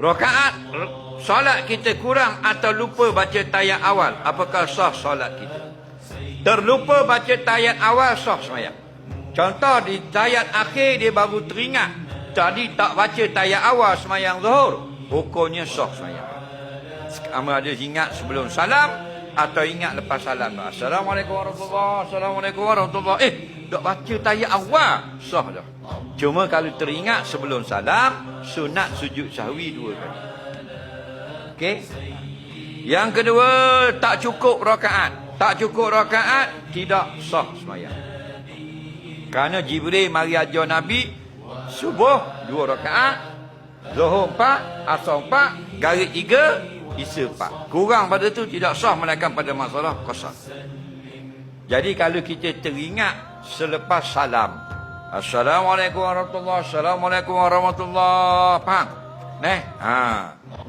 Rakaat solat kita kurang atau lupa baca tayat awal, apakah sah solat kita? Terlupa baca tayat awal, sah semayang. Contoh di tayat akhir dia baru teringat, tadi tak baca tayat awal semayang zuhur, hukumnya sah semayang. Sama ada ingat sebelum salam atau ingat lepas salam. Assalamualaikum warahmatullahi wabarakatuh. Assalamualaikum warahmatullahi wabarakatuh. Tak baca tayat awal, sah dah. Cuma kalau teringat sebelum salam, sunat sujud sahwi 2 kali. Okey. Yang kedua, tak cukup rakaat. Tak cukup rakaat, tidak sah semayang. Kerana Jibril mari ajar Nabi, subuh 2 rakaat, zuhur 4, asar 4, garis 3, isya 4. Kurang pada tu tidak sah melainkan pada masalah qasar. Jadi kalau kita teringat selepas salam, Assalamualaikum warahmatullahi wabarakatuh, Assalamualaikum warahmatullahi wabarakatuh.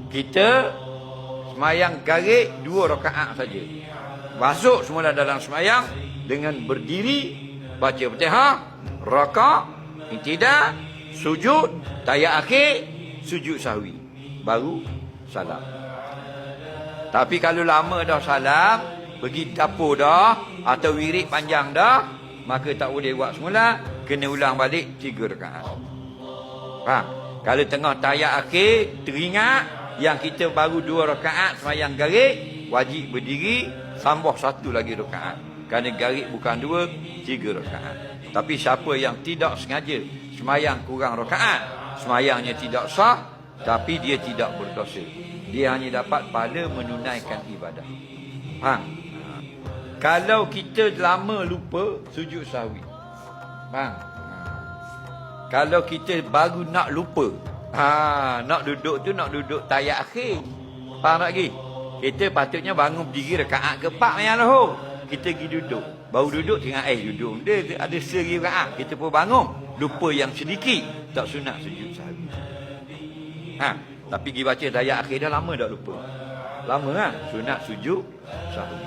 Kita semayang garis 2 rakaat saja. Masuk semula dalam semayang dengan berdiri, baca Fatihah, raka', intidah, sujud, tayat akhir, sujud sahwi, baru salam. Tapi kalau lama dah salam, pergi dapur dah atau wirid panjang dah, maka tak boleh buat semula, kena ulang balik 3 rakaat. Faham? Kalau tengah tayat akhir teringat yang kita baru 2 rakaat semayang garis, wajib berdiri, sambung 1 lagi rakaat. Kerana garis bukan 2, 3 rakaat. Tapi siapa yang tidak sengaja semayang kurang rakaat, semayangnya tidak sah, tapi dia tidak berdosa. Dia hanya dapat pahala menunaikan ibadah. Faham? Kalau kita lama lupa, sujud sahwi. Faham? Kalau kita baru nak lupa, nak duduk tu, nak duduk tayat akhir. Faham tak lagi? Kita patutnya bangun berdiri rakaat ke-4 yang lahu. Kita pergi duduk. Baru duduk tengok duduk. Dia ada 1 rakaat. Kita pun bangun. Lupa yang sedikit. Tak sunat sujud sahwi. Tapi pergi baca tayat akhir dah lama dah lupa. Lama Sunat sujud sahwi.